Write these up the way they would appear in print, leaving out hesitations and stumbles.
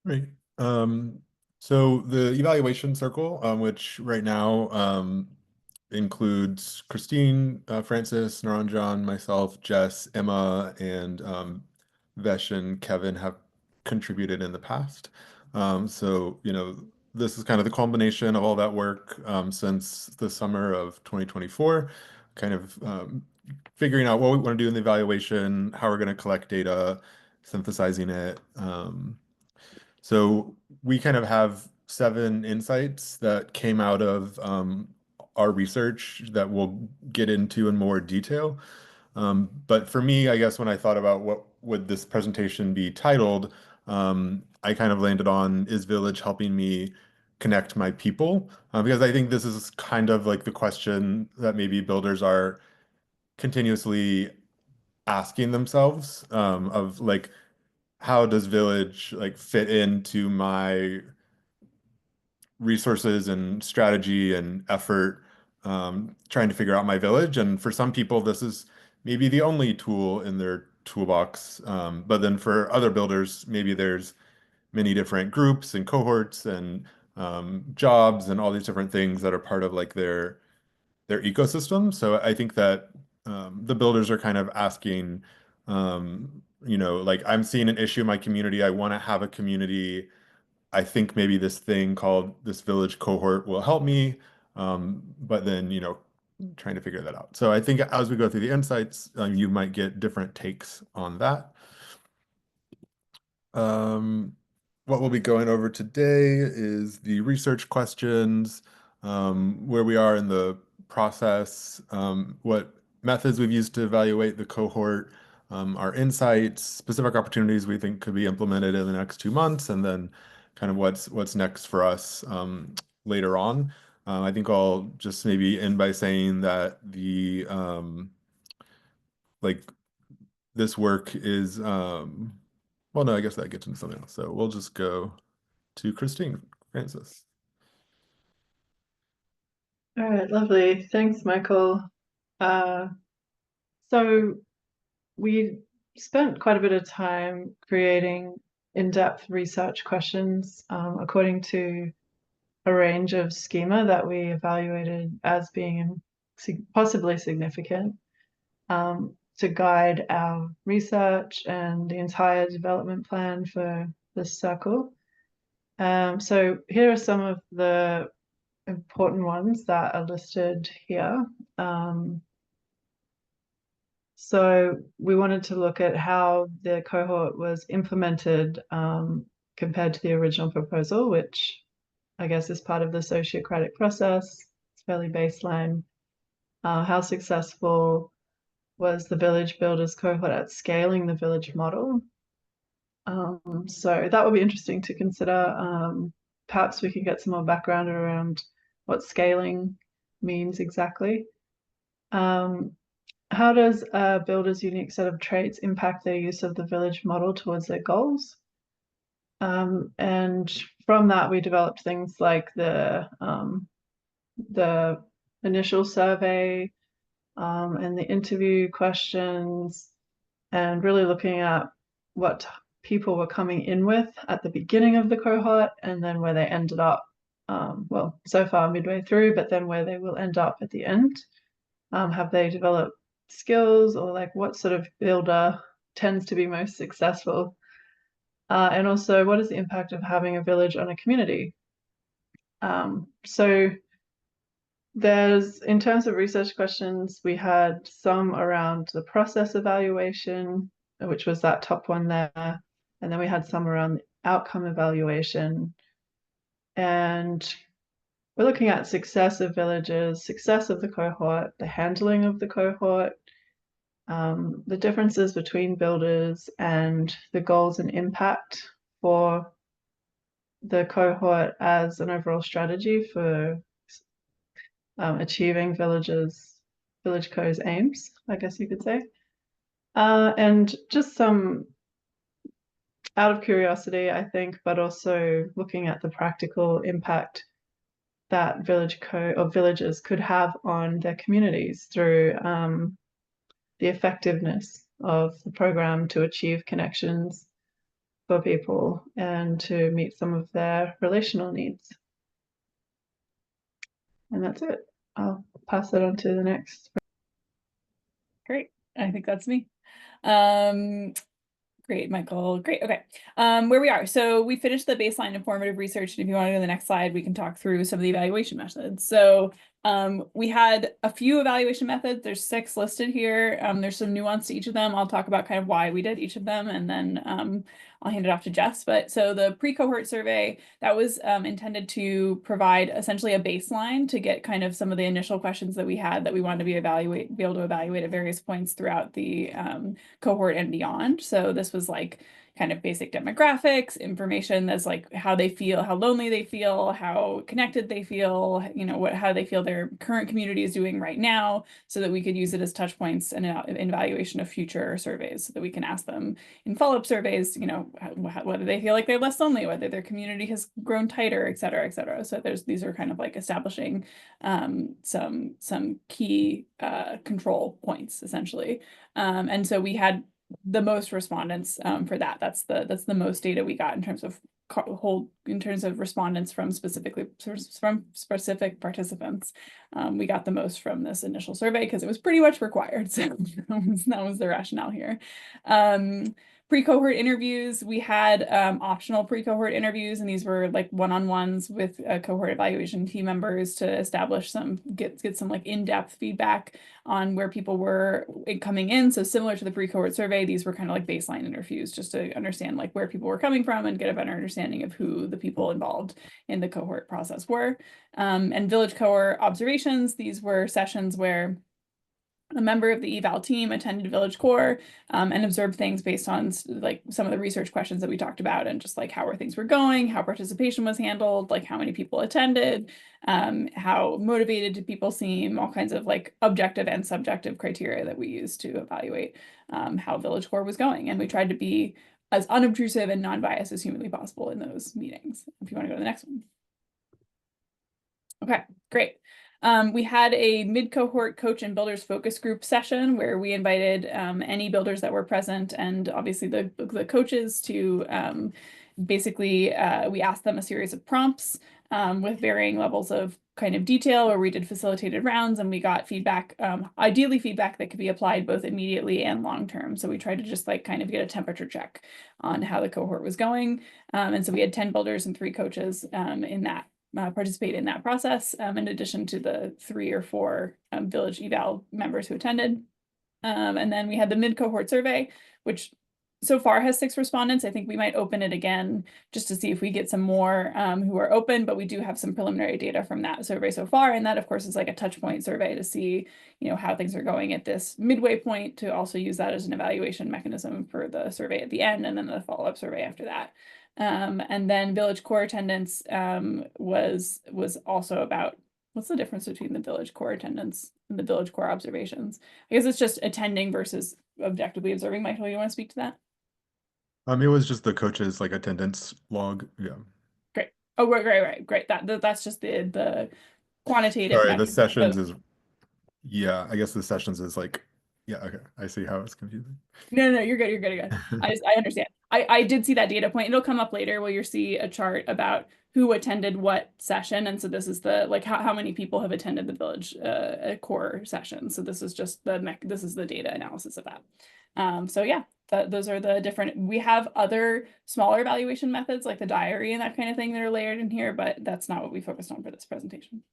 Right. So the evaluation circle, which right now includes Christine, Francis, Naranjan, myself, Jess, Emma, and Vesh and Kevin have contributed in the past. This is kind of the culmination of all that work since the summer of 2024, kind of figuring out what we want to do in the evaluation, how we're going to collect data, synthesizing it. So we kind of have 7 insights that came out of our research that we'll get into in more detail. But for me, I guess when I thought about what would this presentation be titled, I kind of landed on is Village helping me connect my people? Because I think this is kind of like the question that maybe builders are continuously asking themselves of like, how does Village like fit into my resources and strategy and effort trying to figure out my village. And for some people, this is maybe the only tool in their toolbox. But then for other builders, maybe there's many different groups and cohorts and jobs and all these different things that are part of like their ecosystem. So I think that the builders are kind of asking, like I'm seeing an issue in my community. I want to have a community. I think maybe this thing called this village cohort will help me. But then, trying to figure that out. So I think as we go through the insights, you might get different takes on that. Um, what we'll be going over today is the research questions, where we are in the process, what methods we've used to evaluate the cohort, our insights, specific opportunities we think could be implemented in the next 2 months, and then kind of what's next for us later on. I think I'll just maybe end by saying that the like this work is well, no, I guess that gets into something else. So we'll just go to Christine Francis. All right, lovely. Thanks, Michael. Uh, so we spent quite a bit of time creating in-depth research questions according to a range of schema that we evaluated as being possibly significant to guide our research and the entire development plan for this circle. So here are some of the important ones that are listed here. So we wanted to look at how the cohort was implemented compared to the original proposal, which I guess is part of the sociocratic process. It's fairly baseline. How successful was the village builders cohort at scaling the village model? So that would be interesting to consider. Perhaps we can get some more background around what scaling means exactly. How does a builder's unique set of traits impact their use of the village model towards their goals? And from that, we developed things like the initial survey and the interview questions, and really looking at what people were coming in with at the beginning of the cohort and then where they ended up, well, so far midway through, but then where they will end up at the end. Have they developed skills, or like what sort of builder tends to be most successful? And also, what is the impact of having a village on a community? So in terms of research questions, we had some around the process evaluation, which was that top one there. And then we had some around the outcome evaluation. And we're looking at success of villages, success of the cohort, the handling of the cohort, the differences between builders, and the goals and impact for the cohort as an overall strategy for achieving Village Co's aims, I guess you could say. And just some out of curiosity, I think, but also looking at the practical impact that Village Co or villages could have on their communities through the effectiveness of the program to achieve connections for people and to meet some of their relational needs. And that's it. I'll pass it on to the next. Great. I think that's me. Great, Michael. Great. Okay. Where we are. So we finished the baseline informative research. And if you want to go to the next slide, we can talk through some of the evaluation methods. So we had a few evaluation methods. There's 6 listed here. There's some nuance to each of them. I'll talk about kind of why we did each of them, and then I'll hand it off to Jess. But so the pre-cohort survey, that was intended to provide essentially a baseline to get kind of some of the initial questions that we had that we wanted to be able to evaluate at various points throughout the cohort and beyond. So this was like kind of basic demographics, information that's like how they feel, how lonely they feel, how connected they feel, you know, how they feel their current community is doing right now, so that we could use it as touch points and an evaluation of future surveys, so that we can ask them in follow-up surveys, you know, whether they feel like they're less lonely, whether their community has grown tighter, et cetera, et cetera. So these are kind of like establishing some key control points, essentially. And so we had the most respondents for that. That's the most data we got in terms of respondents from specific participants. We got the most from this initial survey because it was pretty much required. So that was the rationale here. Pre-cohort interviews, we had optional pre-cohort interviews, and these were like one-on-ones with cohort evaluation team members to establish get some like in-depth feedback on where people were coming in. So similar to the pre-cohort survey, these were kind of like baseline interviews just to understand like where people were coming from and get a better understanding of who the people involved in the cohort process were. And village cohort observations, these were sessions where a member of the eval team attended Village Core and observed things based on like some of the research questions that we talked about, and just like how things were going, how participation was handled, like how many people attended, how motivated did people seem, all kinds of like objective and subjective criteria that we use to evaluate how Village Core was going. And we tried to be as unobtrusive and non-biased as humanly possible in those meetings. If you want to go to the next one. Okay, great. We had a mid-cohort coach and builders focus group session where we invited any builders that were present, and obviously the coaches to basically we asked them a series of prompts with varying levels of kind of detail, where we did facilitated rounds, and we got feedback, ideally feedback that could be applied both immediately and long term. So we tried to just like kind of get a temperature check on how the cohort was going. And so we had 10 builders and 3 coaches in that participate in that process, in addition to the 3 or 4 village eval members who attended. And then we had the mid-cohort survey, which so far has 6 respondents. I think we might open it again just to see if we get some more who are open, but we do have some preliminary data from that survey so far. And that, of course, is like a touch point survey to see, you know, how things are going at this midway point, to also use that as an evaluation mechanism for the survey at the end, and then the follow-up survey after that. And then Village Core attendance was also about, what's the difference between the Village Core attendance and the Village Core observations? I guess it's just attending versus objectively observing. Michael, you want to speak to that? It was just the coach's like attendance log. Yeah. Great. Oh, great. That's just the quantitative Sorry, the metric. sessions is, yeah, I guess the sessions is like, yeah, okay. I see how it's confusing. No, you're good. You're good. I understand. I did see that data point. It'll come up later where you'll see a chart about who attended what session. And so this is the like how many people have attended the village core session. So this is just this is the data analysis of that. So yeah, those are the different. We have other smaller evaluation methods like the diary and that kind of thing that are layered in here, but that's not what we focused on for this presentation.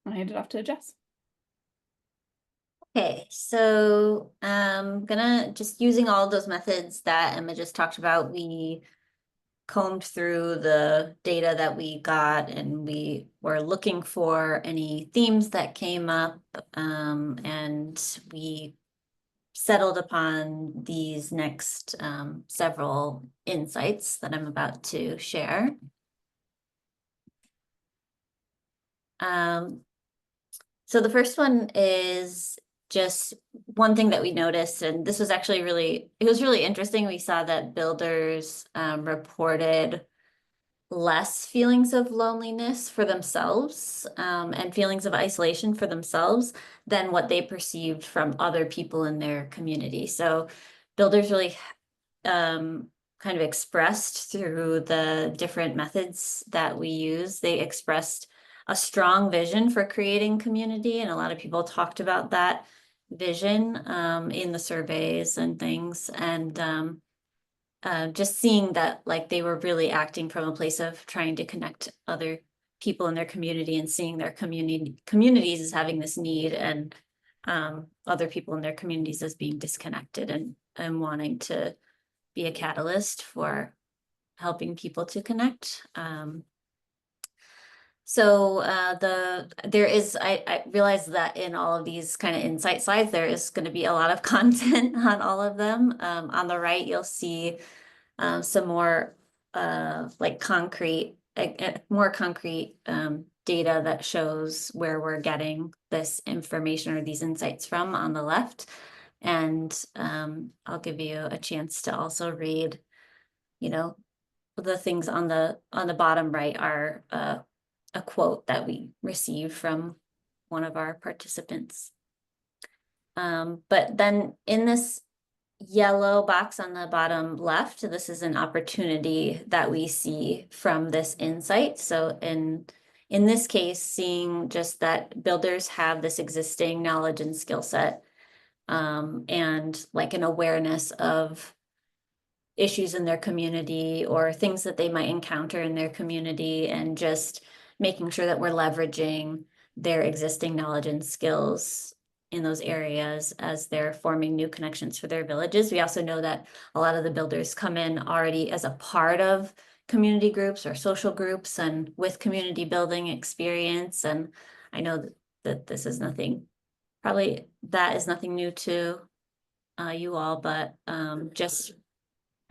I'll hand it off to Jess. Okay, so I'm gonna just using all of those methods that Emma just talked about, we combed through the data that we got, and we were looking for any themes that came up, and we settled upon these next several insights that I'm about to share. So the first one is just one thing that we noticed, and this was actually it was really interesting. We saw that builders reported less feelings of loneliness for themselves and feelings of isolation for themselves than what they perceived from other people in their community. So builders really kind of expressed through the different methods that we use. They expressed a strong vision for creating community, and a lot of people talked about that vision in the surveys and things. And just seeing that like they were really acting from a place of trying to connect other people in their community and seeing their communities as having this need, and other people in their communities as being disconnected, and wanting to be a catalyst for helping people to connect. So I realize that in all of these kind of insight slides, there is going to be a lot of content on all of them. On the right, you'll see some more like more concrete data that shows where we're getting this information or these insights from on the left. And I'll give you a chance to also read, the things on the bottom right are a quote that we received from one of our participants. But then in this yellow box on the bottom left, this is an opportunity that we see from this insight. So in this case, seeing just that builders have this existing knowledge and skill set, and like an awareness of issues in their community or things that they might encounter in their community, and just making sure that we're leveraging their existing knowledge and skills in those areas as they're forming new connections for their villages. We also know that a lot of the builders come in already as a part of community groups or social groups and with community building experience. And I know that this is nothing, probably that is nothing new to you all, but just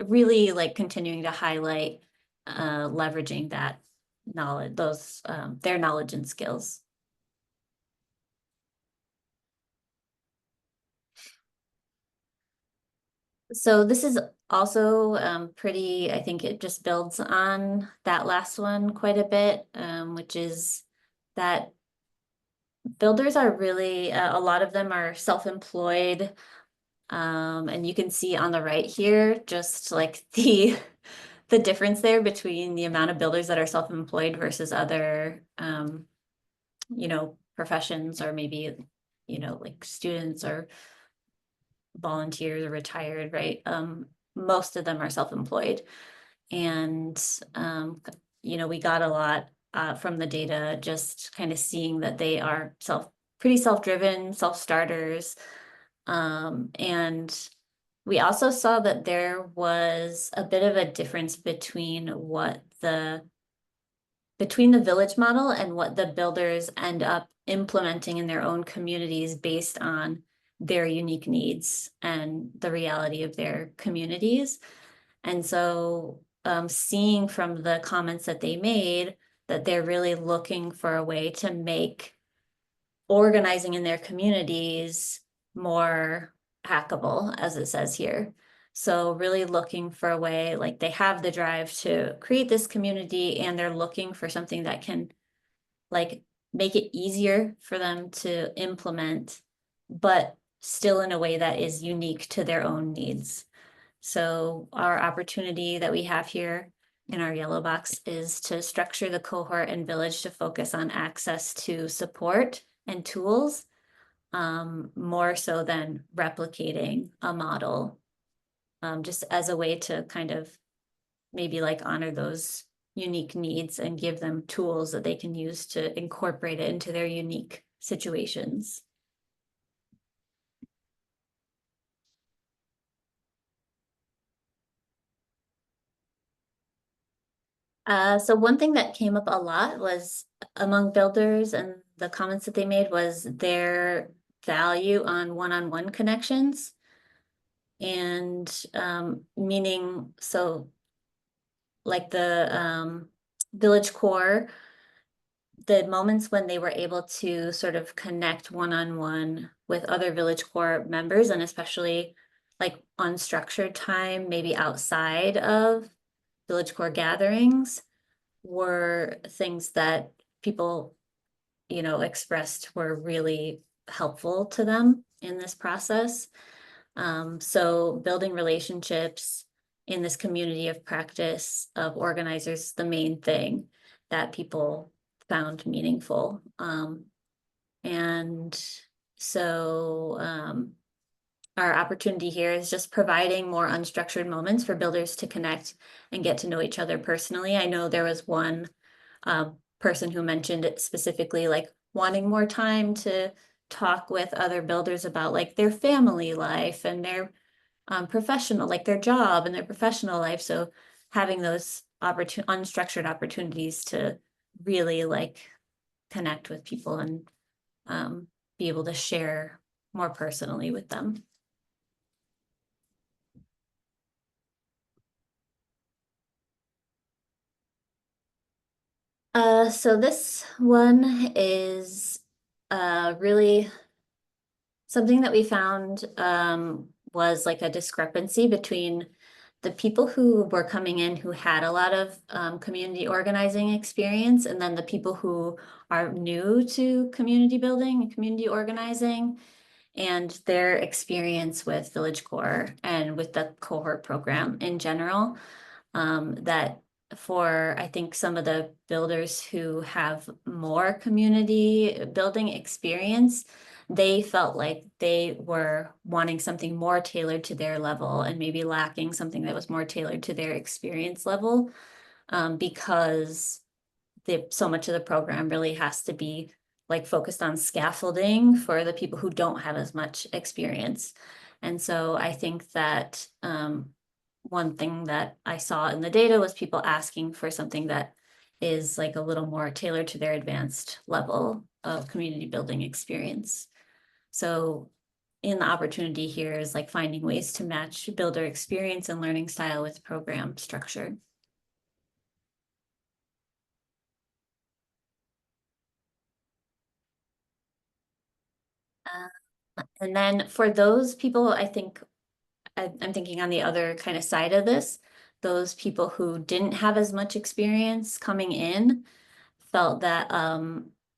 really like continuing to highlight leveraging that knowledge, their knowledge and skills. So this is also pretty, I think it just builds on that last one quite a bit, which is that builders are really, a lot of them are self-employed. And you can see on the right here, just like the difference there between the amount of builders that are self-employed versus other, professions, or maybe, like students or volunteers or retired, right? Most of them are self-employed. And, we got a lot from the data, just kind of seeing that they are pretty self-driven, self-starters. And we also saw that there was a bit of a difference between the village model and what the builders end up implementing in their own communities based on their unique needs and the reality of their communities. And so seeing from the comments that they made that they're really looking for a way to make organizing in their communities more hackable, as it says here. So really looking for a way, like they have the drive to create this community, and they're looking for something that can like make it easier for them to implement, but still in a way that is unique to their own needs. So our opportunity that we have here in our yellow box is to structure the cohort and village to focus on access to support and tools, more so than replicating a model, just as a way to kind of maybe like honor those unique needs and give them tools that they can use to incorporate it into their unique situations. So one thing that came up a lot was among builders, and the comments that they made was their value on one-on-one connections. And meaning, so like the village core, the moments when they were able to sort of connect one-on-one with other village core members, and especially like unstructured time, maybe outside of village core gatherings, were things that people, expressed were really helpful to them in this process. So building relationships in this community of practice of organizers the main thing that people found meaningful. And so our opportunity here is just providing more unstructured moments for builders to connect and get to know each other personally. I know there was one person who mentioned it specifically, like wanting more time to talk with other builders about like their family life and their professional, like their job and their professional life. So having those unstructured opportunities to really like connect with people and be able to share more personally with them. So this one is really something that we found was like a discrepancy between the people who were coming in who had a lot of community organizing experience, and then the people who are new to community building and community organizing, and their experience with Village Core and with the cohort program in general. That for, I think, some of the builders who have more community building experience, they felt like they were wanting something more tailored to their level and maybe lacking something that was more tailored to their experience level, because so much of the program really has to be like focused on scaffolding for the people who don't have as much experience. And so I think that one thing that I saw in the data was people asking for something that is like a little more tailored to their advanced level of community building experience. So in the opportunity here is like finding ways to match builder experience and learning style with program structure. And then for those people, I think I'm thinking on the other kind of side of this, those people who didn't have as much experience coming in felt that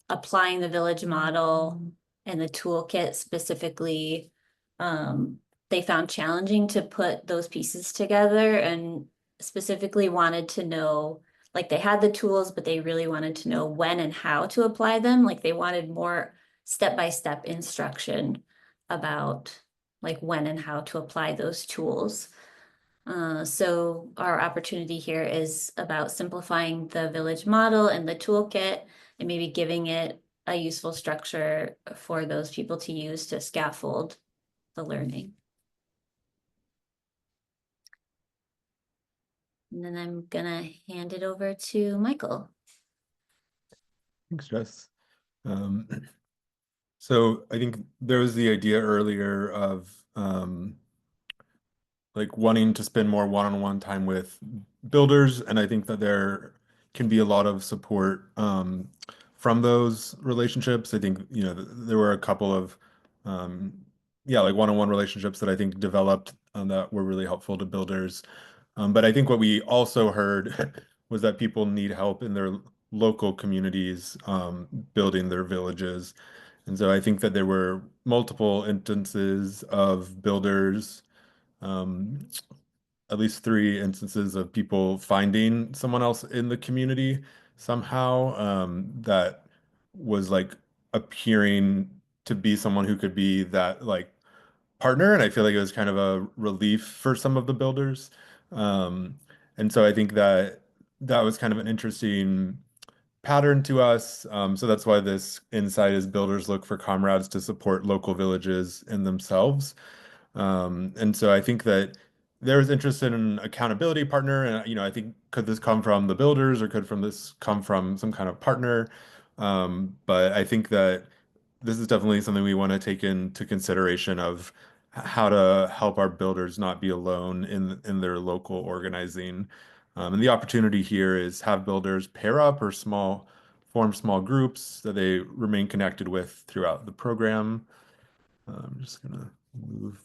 applying the village model and the toolkit specifically, they found challenging to put those pieces together, and specifically wanted to know, like they had the tools, but they really wanted to know when and how to apply them. Like they wanted more step-by-step instruction about like when and how to apply those tools. So our opportunity here is about simplifying the village model and the toolkit and maybe giving it a useful structure for those people to use to scaffold the learning. And then I'm gonna hand it over to Michael. Thanks, Jess. So I think there was the idea earlier of like wanting to spend more one-on-one time with builders, and I think that there can be a lot of support from those relationships. I think, you know, there were a couple of yeah, like one-on-one relationships that I think developed that were really helpful to builders. But I think what we also heard was that people need help in their local communities building their villages. And so I think that there were multiple instances of builders, um, at least three instances of people finding someone else in the community somehow, that was like appearing to be someone who could be that like partner. And I feel like it was kind of a relief for some of the builders. Um, and so I think that that was kind of an interesting pattern to us. So that's why this insight is builders look for comrades to support local villages in themselves. And so I think that there was interest in an accountability partner, and you know, I think could this come from the builders or could from this come from some kind of partner? But I think that this is definitely something we want to take into consideration of how to help our builders not be alone in their local organizing. And the opportunity here is have builders pair up or form small groups that they remain connected with throughout the program. I'm just gonna move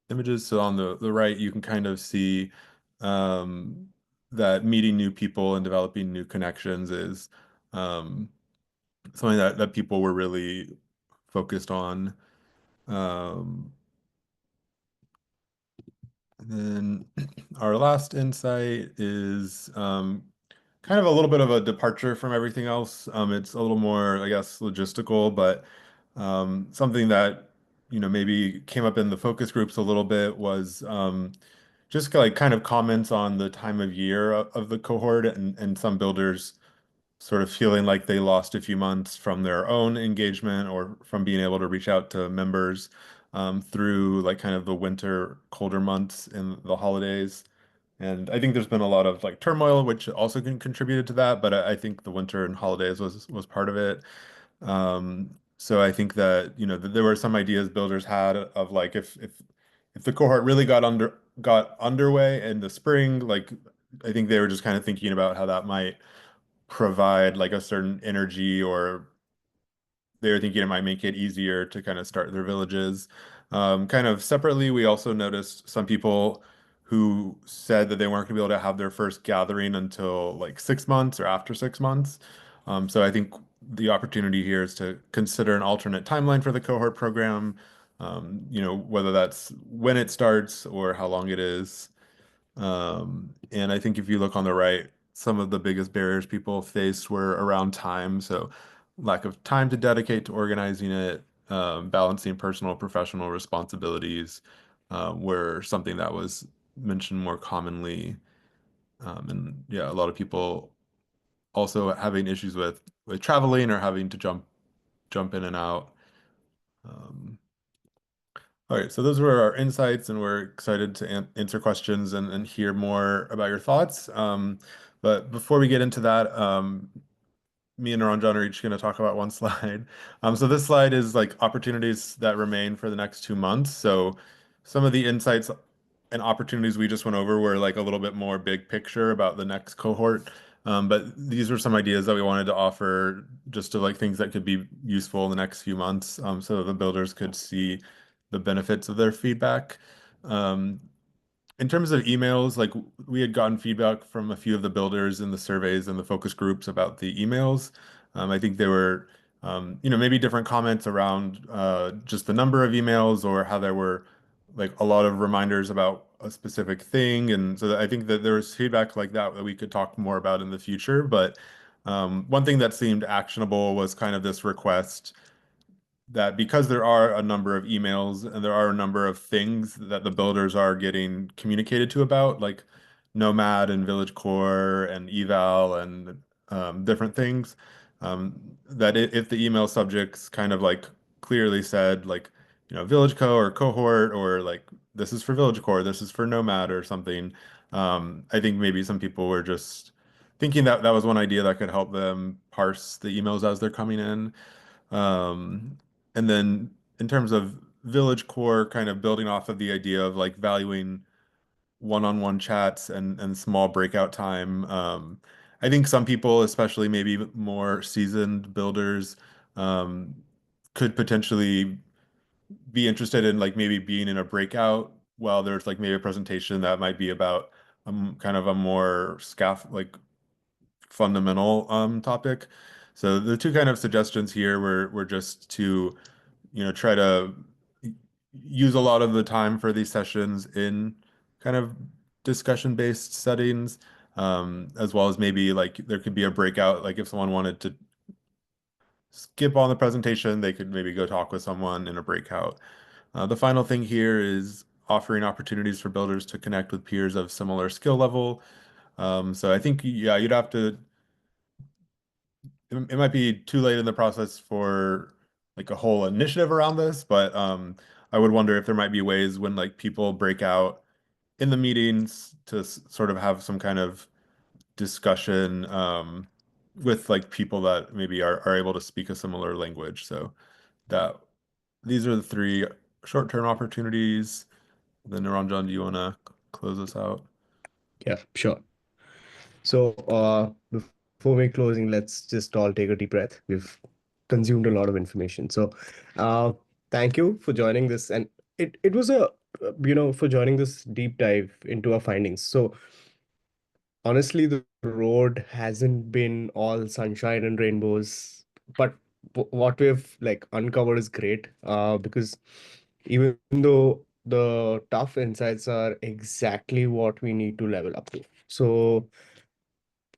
images. So on the right, you can kind of see that meeting new people and developing new connections is something that people were really focused on. And then our last insight is kind of a little bit of a departure from everything else. It's a little more, I guess, logistical, but something that, maybe came up in the focus groups a little bit was just like kind of comments on the time of year of the cohort and some builders sort of feeling like they lost a few months from their own engagement or from being able to reach out to members through like kind of the winter, colder months and the holidays. And I think there's been a lot of like turmoil, which also contributed to that, but I think the winter and holidays was part of it. So I think that, there were some ideas builders had of like if the cohort really got underway in the spring, like I think they were just kind of thinking about how that might provide like a certain energy, or they were thinking it might make it easier to kind of start their villages. Kind of separately, we also noticed some people who said that they weren't going to be able to have their first gathering until like 6 months or after 6 months. So I think the opportunity here is to consider an alternate timeline for the cohort program, whether that's when it starts or how long it is. And I think if you look on the right, some of the biggest barriers people faced were around time. So lack of time to dedicate to organizing it, balancing personal, professional responsibilities, were something that was mentioned more commonly. And yeah, a lot of people also having issues with traveling or having to jump in and out. Um, all right, so those were our insights, and we're excited to answer questions and hear more about your thoughts. But before we get into that, me and Naranjan are each going to talk about one slide. So this slide is like opportunities that remain for the next 2 months. So some of the insights and opportunities we just went over were like a little bit more big picture about the next cohort. But these were some ideas that we wanted to offer just to like things that could be useful in the next few months, so the builders could see the benefits of their feedback. Um, in terms of emails, like we had gotten feedback from a few of the builders in the surveys and the focus groups about the emails. I think there were, maybe different comments around just the number of emails or how there were like a lot of reminders about a specific thing. And so I think that there was feedback like that that we could talk more about in the future. But one thing that seemed actionable was kind of this request that because there are a number of emails and there are a number of things that the builders are getting communicated to about, like Nomad and Village Core and Eval and different things, that if the email subjects kind of like clearly said, like, Village Co or cohort, or like this is for Village Core, this is for Nomad or something, I think maybe some people were just thinking that that was one idea that could help them parse the emails as they're coming in. Um, and then in terms of Village Core, kind of building off of the idea of like valuing one-on-one chats and small breakout time. I think some people, especially maybe more seasoned builders, um, could potentially be interested in like maybe being in a breakout while there's like maybe a presentation that might be about kind of a more like fundamental topic. So the two kind of suggestions here were just to, try to use a lot of the time for these sessions in kind of discussion-based settings, as well as maybe like there could be a breakout, like if someone wanted to skip on the presentation, they could maybe go talk with someone in a breakout. The final thing here is offering opportunities for builders to connect with peers of similar skill level. So I think, yeah, you'd have to it might be too late in the process for like a whole initiative around this, but I would wonder if there might be ways when like people break out in the meetings to sort of have some kind of discussion with like people that maybe are able to speak a similar language. So that these are the three short-term opportunities. Then Naranjan, do you want to close us out? Yeah, sure. So, before we closing, let's just all take a deep breath. We've consumed a lot of information. So, uh, thank you for joining this. And it was for joining this deep dive into our findings. So, honestly, the road hasn't been all sunshine and rainbows, but what we've like uncovered is great. Because even though the tough insights are exactly what we need to level up to. So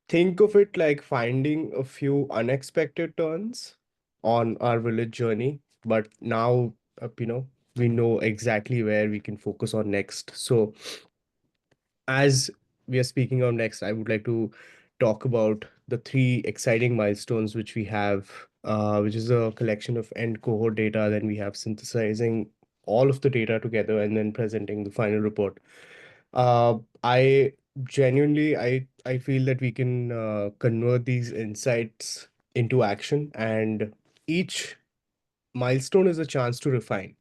think of it like finding a few unexpected turns on our village journey, but now, we know exactly where we can focus on next. So as we are speaking on next, I would like to talk about the three exciting milestones which we have, which is a collection of end cohort data. Then we have synthesizing all of the data together and then presenting the final report. I genuinely, I feel that we can convert these insights into action, and each milestone is a chance to refine.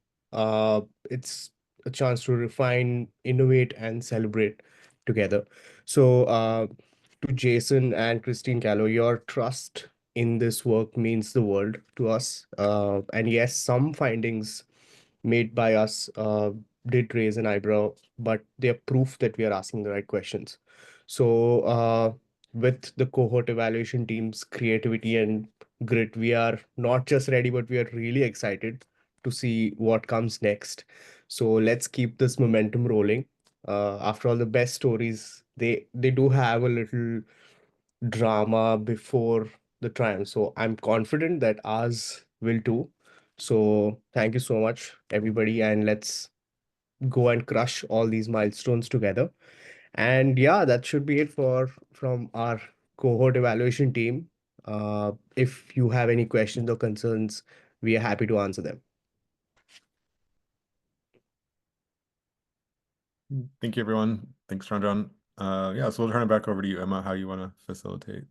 It's a chance to refine, innovate, and celebrate together. So, to Jason and Christine Callow, your trust in this work means the world to us. And yes, some findings made by us did raise an eyebrow, but they're proof that we are asking the right questions. So, with the cohort evaluation team's creativity and grit, we are not just ready, but we are really excited to see what comes next. So let's keep this momentum rolling. After all, the best stories, they do have a little drama before the triumph. So I'm confident that ours will too. So thank you so much, everybody, and let's go and crush all these milestones together. And yeah, that should be it for from our cohort evaluation team. If you have any questions or concerns, we are happy to answer them. Thank you, everyone. Thanks, John. Yeah, so we'll turn it back over to you, Emma, how you want to facilitate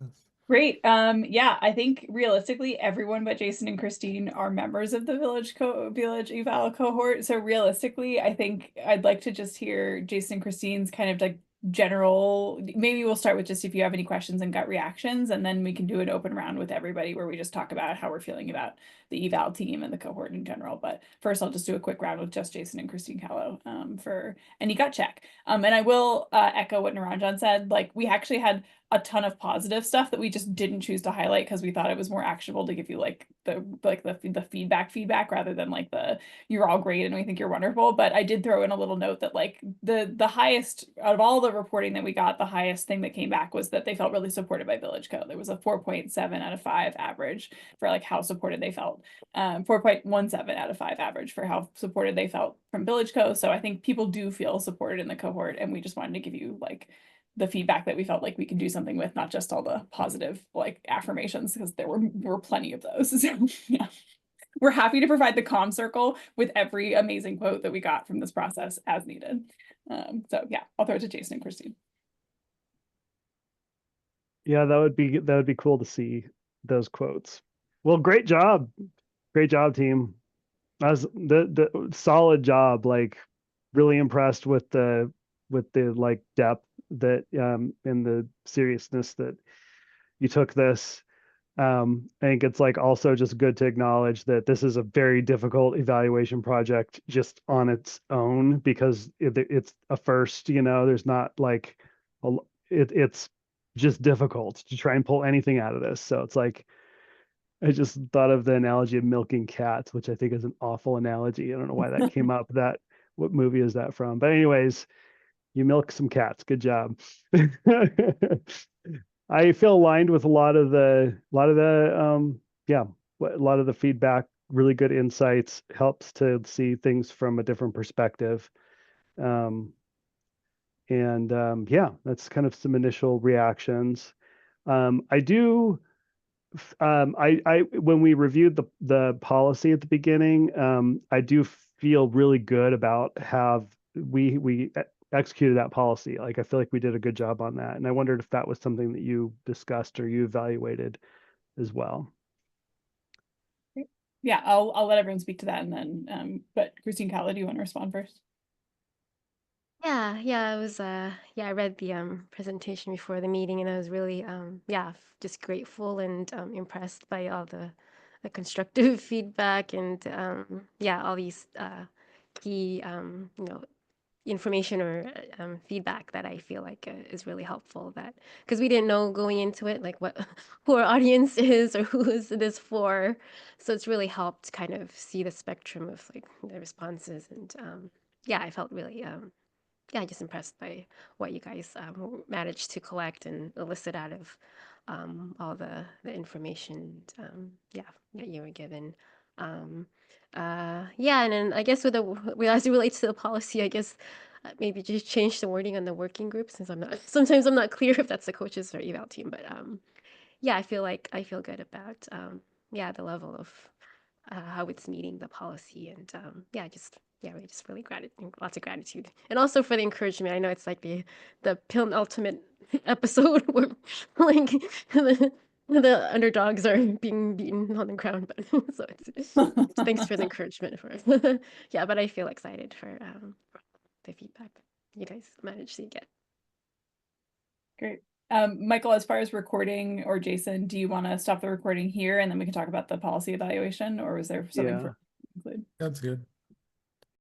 this. Great. Yeah, I think realistically, everyone but Jason and Christine are members of the Village Eval cohort. So realistically, I think I'd like to just hear Jason and Christine's kind of like general, maybe we'll start with just if you have any questions and gut reactions, and then we can do an open round with everybody where we just talk about how we're feeling about the eval team and the cohort in general. But first, I'll just do a quick round with just Jason and Christine Callow for any gut check. And I will echo what Naranjan said. Like, we actually had a ton of positive stuff that we just didn't choose to highlight because we thought it was more actionable to give you like the feedback rather than like the you're all great and we think you're wonderful. But I did throw in a little note that like the highest out of all the reporting that we got, the highest thing that came back was that they felt really supported by Village Co. There was a 4.7 out of 5 average for like how supported they felt. 4.17 out of 5 average for how supported they felt from Village Co. So I think people do feel supported in the cohort, and we just wanted to give you like the feedback that we felt like we could do something with, not just all the positive like affirmations, because there were plenty of those. So yeah, we're happy to provide the comm circle with every amazing quote that we got from this process as needed. So yeah, I'll throw it to Jason and Christine. Yeah, that would be cool to see those quotes. Well, great job, team. As the solid job. Like, really impressed with the like depth that and the seriousness that you took this. I think it's like also just good to acknowledge that this is a very difficult evaluation project just on its own, because it's a first, there's not like it's just difficult to try and pull anything out of this. So it's like, I just thought of the analogy of milking cats, which I think is an awful analogy. I don't know why that came up. What movie is that from? But anyways, you milk some cats. Good job. I feel aligned with a lot of the feedback. Really good insights. Helps to see things from a different perspective. Yeah, that's kind of some initial reactions. I do. I when we reviewed the policy at the beginning, I do feel really good about how we executed that policy. Like, I feel like we did a good job on that, and I wondered if that was something that you discussed or you evaluated as well. Yeah, I'll let everyone speak to that, and then but Christine Callow, do you want to respond first? Yeah, it was I read the presentation before the meeting, and I was really just grateful and impressed by all the constructive feedback and all these key information or feedback that I feel like is really helpful, that because we didn't know going into it like what who our audience is or who is this for, so it's really helped kind of see the spectrum of like the responses. And yeah, I felt really yeah, just impressed by what you guys managed to collect and elicit out of all the information yeah, that you were given. Yeah, and then I guess with as it relates to the policy, I guess maybe just change the wording on the working group, since sometimes I'm not clear if that's the coaches or eval team. But yeah, I feel good about yeah, the level of how it's meeting the policy. And yeah, really just really lots of gratitude, and also for the encouragement. I know it's like the penultimate episode where like the underdogs are being beaten on the ground, but so it's thanks for the encouragement for yeah, but I feel excited for the feedback you guys managed to get. Great. Michael, as far as recording, or Jason, do you want to stop the recording here and then we can talk about the policy evaluation, or was there something Yeah. for include? That's good.